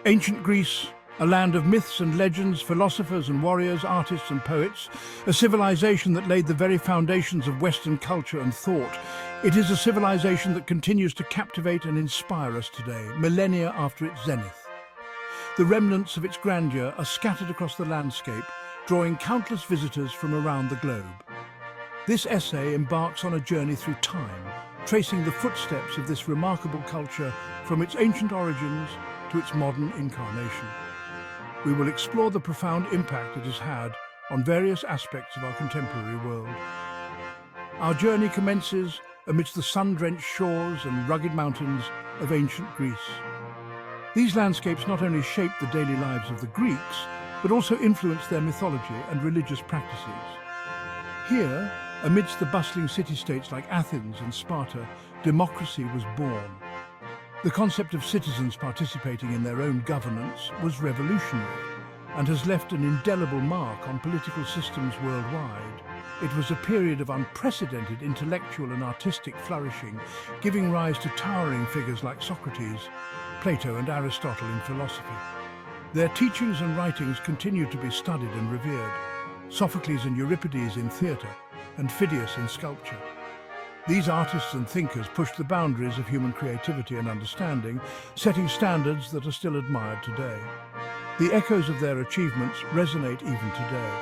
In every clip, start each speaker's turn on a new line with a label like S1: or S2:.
S1: Ancient Greece, a land of myths and legends, philosophers and warriors, artists and poets, a civilization that laid the very foundations of Western culture and thought. It is a civilization that continues to captivate and inspire us today, millennia after its zenith. The remnants of its grandeur are scattered across the landscape, drawing countless visitors from around the globe. This essay embarks on a journey through time, tracing the footsteps of this remarkable culture from its ancient origins to its modern incarnation. We will explore the profound impact it has had on various aspects of our contemporary world. Our journey commences amidst the sun-drenched shores and rugged mountains of ancient Greece. These landscapes not only shaped the daily lives of the Greeks, but also influenced their mythology and religious practices. Here, amidst the bustling city-states like Athens and Sparta, democracy was born. The concept of citizens participating in their own governance was revolutionary and has left an indelible mark on political systems worldwide. It was a period of unprecedented intellectual and artistic flourishing, giving rise to towering figures like Socrates, Plato and Aristotle in philosophy. Their teachings and writings continued to be studied and revered, Sophocles and Euripides in theatre, and Phidias in sculpture. These artists and thinkers pushed the boundaries of human creativity and understanding, setting standards that are still admired today. The echoes of their achievements resonate even today.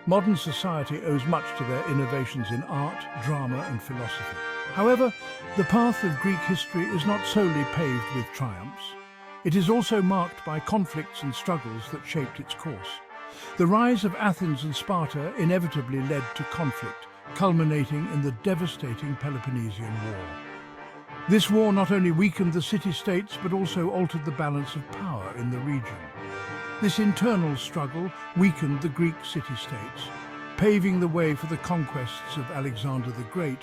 S1: Modern society owes much to their innovations in art, drama and philosophy. However, the path of Greek history is not solely paved with triumphs. It is also marked by conflicts and struggles that shaped its course. The rise of Athens and Sparta inevitably led to conflict, culminating in the devastating Peloponnesian War. This war not only weakened the city-states but also altered the balance of power in the region. This internal struggle weakened the Greek city-states, paving the way for the conquests of Alexander the Great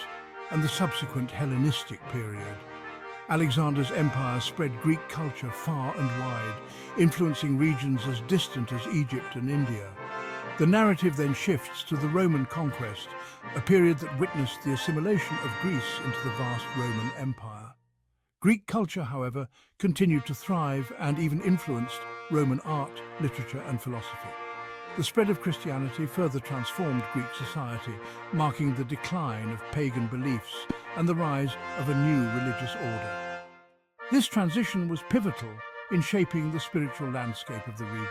S1: and the subsequent Hellenistic period. Alexander's empire spread Greek culture far and wide, influencing regions as distant as Egypt and India. The narrative then shifts to the Roman conquest, a period that witnessed the assimilation of Greece into the vast Roman Empire. Greek culture, however, continued to thrive and even influenced Roman art, literature and philosophy. The spread of Christianity further transformed Greek society, marking the decline of pagan beliefs and the rise of a new religious order. This transition was pivotal in shaping the spiritual landscape of the region.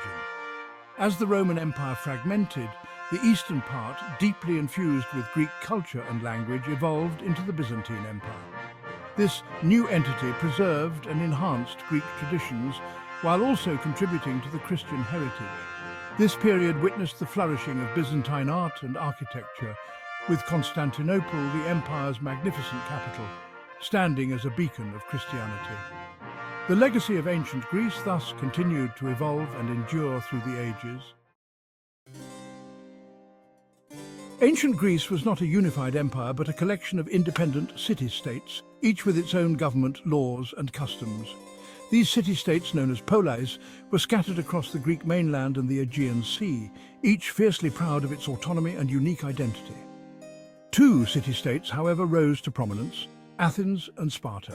S1: As the Roman Empire fragmented, the eastern part, deeply infused with Greek culture and language, evolved into the Byzantine Empire. This new entity preserved and enhanced Greek traditions while also contributing to the Christian heritage. This period witnessed the flourishing of Byzantine art and architecture, with Constantinople, the empire's magnificent capital, standing as a beacon of Christianity. The legacy of ancient Greece thus continued to evolve and endure through the ages. Ancient Greece was not a unified empire, but a collection of independent city-states, each with its own government, laws and customs. These city-states, known as polis, were scattered across the Greek mainland and the Aegean Sea, each fiercely proud of its autonomy and unique identity. Two city-states, however, rose to prominence: Athens and Sparta.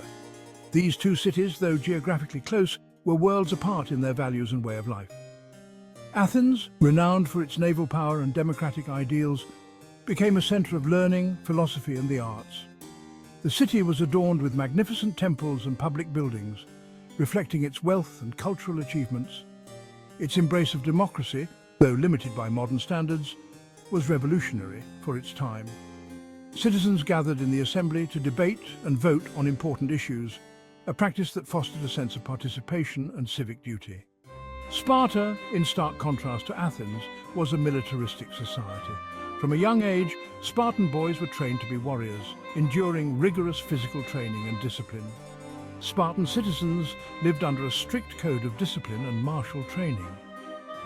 S1: These two cities, though geographically close, were worlds apart in their values and way of life. Athens, renowned for its naval power and democratic ideals, became a centre of learning, philosophy and the arts. The city was adorned with magnificent temples and public buildings, reflecting its wealth and cultural achievements. Its embrace of democracy, though limited by modern standards, was revolutionary for its time. Citizens gathered in the assembly to debate and vote on important issues, a practice that fostered a sense of participation and civic duty. Sparta, in stark contrast to Athens, was a militaristic society. From a young age, Spartan boys were trained to be warriors, enduring rigorous physical training and discipline. Spartan citizens lived under a strict code of discipline and martial training.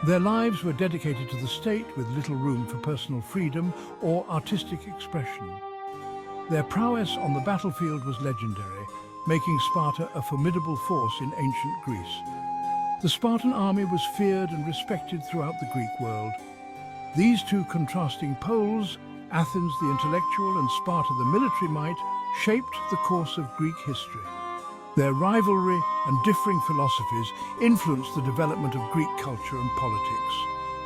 S1: Their lives were dedicated to the state with little room for personal freedom or artistic expression. Their prowess on the battlefield was legendary, making Sparta a formidable force in ancient Greece. The Spartan army was feared and respected throughout the Greek world. These two contrasting poles, Athens the intellectual and Sparta the military might, shaped the course of Greek history. Their rivalry and differing philosophies influenced the development of Greek culture and politics.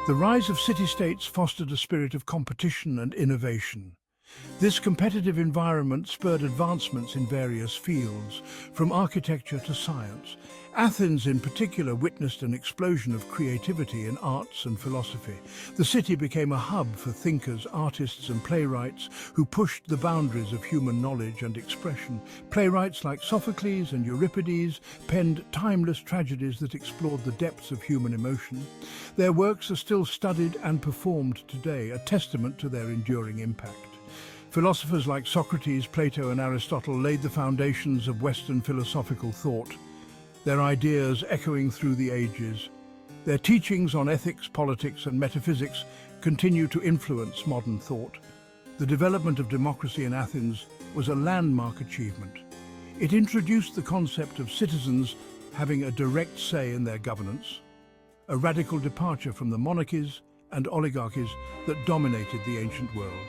S1: The rise of city-states fostered a spirit of competition and innovation. This competitive environment spurred advancements in various fields, from architecture to science. Athens in particular witnessed an explosion of creativity in arts and philosophy. The city became a hub for thinkers, artists and playwrights who pushed the boundaries of human knowledge and expression. Playwrights like Sophocles and Euripides penned timeless tragedies that explored the depths of human emotion. Their works are still studied and performed today, a testament to their enduring impact. Philosophers like Socrates, Plato and Aristotle laid the foundations of Western philosophical thought, their ideas echoing through the ages. Their teachings on ethics, politics and metaphysics continue to influence modern thought. The development of democracy in Athens was a landmark achievement. It introduced the concept of citizens having a direct say in their governance, a radical departure from the monarchies and oligarchies that dominated the ancient world.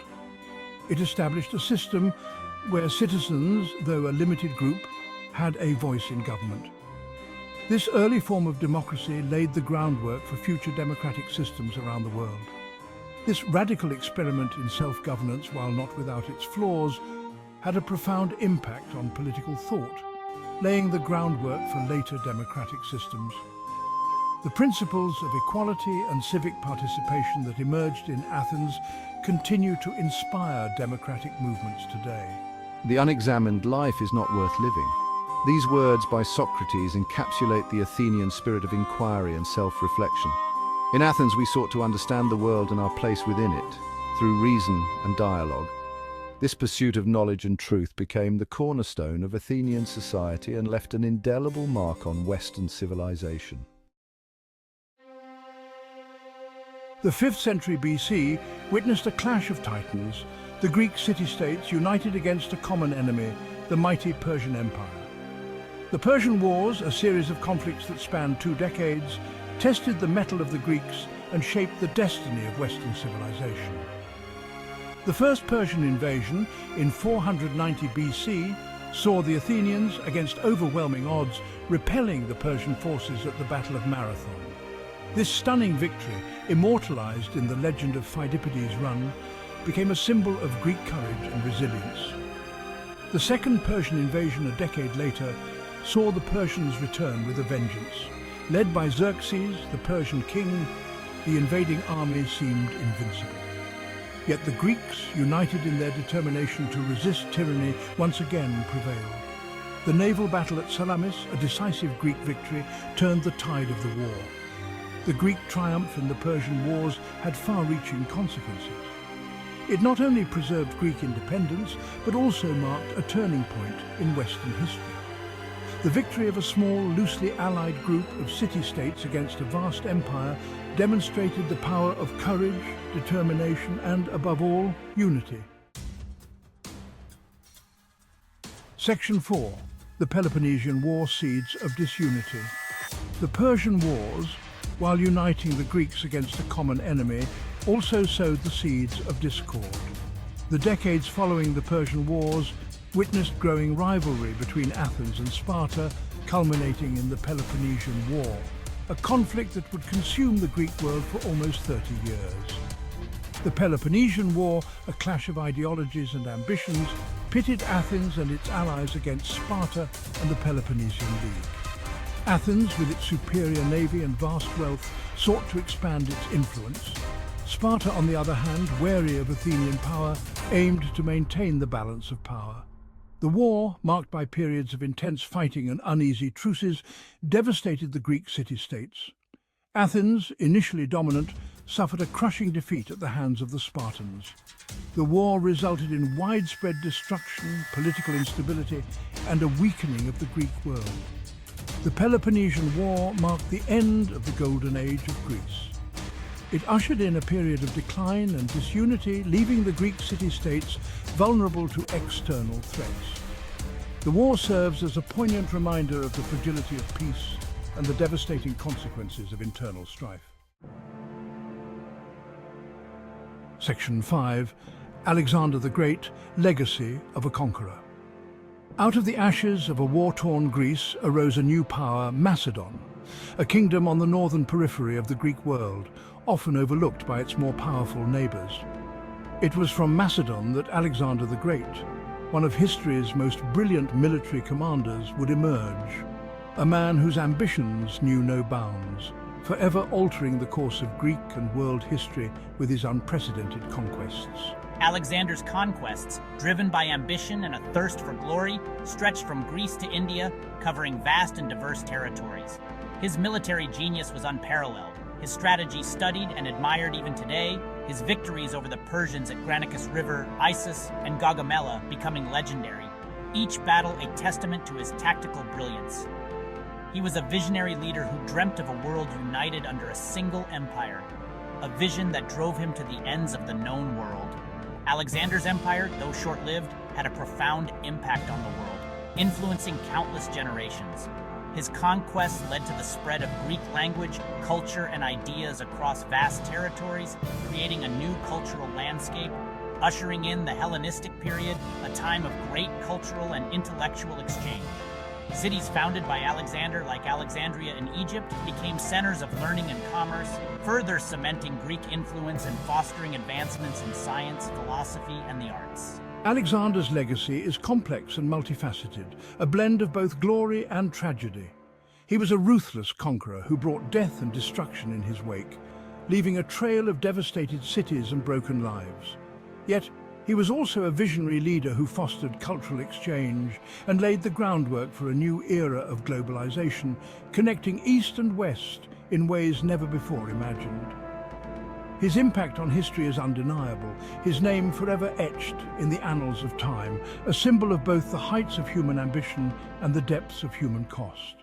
S1: It established a system where citizens, though a limited group, had a voice in government. This early form of democracy laid the groundwork for future democratic systems around the world. This radical experiment in self-governance, while not without its flaws, had a profound impact on political thought, laying the groundwork for later democratic systems. The principles of equality and civic participation that emerged in Athens continue to inspire democratic movements today.
S2: The unexamined life is not worth living. These words by Socrates encapsulate the Athenian spirit of inquiry and self-reflection. In Athens, we sought to understand the world and our place within it, through reason and dialogue. This pursuit of knowledge and truth became the cornerstone of Athenian society and left an indelible mark on Western civilization.
S1: The 5th century BC witnessed a clash of titans, the Greek city-states united against a common enemy, the mighty Persian Empire. The Persian Wars, a series of conflicts that spanned 2 decades, tested the mettle of the Greeks and shaped the destiny of Western civilization. The first Persian invasion in 490 BC saw the Athenians, against overwhelming odds, repelling the Persian forces at the Battle of Marathon. This stunning victory, immortalized in the legend of Phidippides' Run, became a symbol of Greek courage and resilience. The second Persian invasion a decade later saw the Persians return with a vengeance. Led by Xerxes, the Persian king, the invading army seemed invincible. Yet the Greeks, united in their determination to resist tyranny, once again prevailed. The naval battle at Salamis, a decisive Greek victory, turned the tide of the war. The Greek triumph in the Persian Wars had far-reaching consequences. It not only preserved Greek independence, but also marked a turning point in Western history. The victory of a small, loosely allied group of city-states against a vast empire demonstrated the power of courage, determination, and, above all, unity. Section 4. The Peloponnesian War Seeds of Disunity. The Persian Wars, while uniting the Greeks against a common enemy, also sowed the seeds of discord. The decades following the Persian Wars witnessed growing rivalry between Athens and Sparta, culminating in the Peloponnesian War, a conflict that would consume the Greek world for almost 30 years. The Peloponnesian War, a clash of ideologies and ambitions, pitted Athens and its allies against Sparta and the Peloponnesian League. Athens, with its superior navy and vast wealth, sought to expand its influence. Sparta, on the other hand, wary of Athenian power, aimed to maintain the balance of power. The war, marked by periods of intense fighting and uneasy truces, devastated the Greek city-states. Athens, initially dominant, suffered a crushing defeat at the hands of the Spartans. The war resulted in widespread destruction, political instability, and a weakening of the Greek world. The Peloponnesian War marked the end of the golden age of Greece. It ushered in a period of decline and disunity, leaving the Greek city-states vulnerable to external threats. The war serves as a poignant reminder of the fragility of peace and the devastating consequences of internal strife. Section 5. Alexander the Great, Legacy of a Conqueror. Out of the ashes of a war-torn Greece arose a new power, Macedon, a kingdom on the northern periphery of the Greek world, often overlooked by its more powerful neighbours. It was from Macedon that Alexander the Great, one of history's most brilliant military commanders, would emerge. A man whose ambitions knew no bounds, forever altering the course of Greek and world history with his unprecedented conquests.
S3: Alexander's conquests, driven by ambition and a thirst for glory, stretched from Greece to India, covering vast and diverse territories. His military genius was unparalleled, his strategy studied and admired even today, his victories over the Persians at Granicus River, Issus, and Gaugamela becoming legendary, each battle a testament to his tactical brilliance. He was a visionary leader who dreamt of a world united under a single empire, a vision that drove him to the ends of the known world. Alexander's empire, though short-lived, had a profound impact on the world, influencing countless generations. His conquests led to the spread of Greek language, culture, and ideas across vast territories, creating a new cultural landscape, ushering in the Hellenistic period, a time of great cultural and intellectual exchange. Cities founded by Alexander, like Alexandria in Egypt, became centers of learning and commerce, further cementing Greek influence and fostering advancements in science, philosophy, and the arts.
S1: Alexander's legacy is complex and multifaceted, a blend of both glory and tragedy. He was a ruthless conqueror who brought death and destruction in his wake, leaving a trail of devastated cities and broken lives. Yet, he was also a visionary leader who fostered cultural exchange and laid the groundwork for a new era of globalization, connecting East and West in ways never before imagined. His impact on history is undeniable, his name forever etched in the annals of time, a symbol of both the heights of human ambition and the depths of human cost.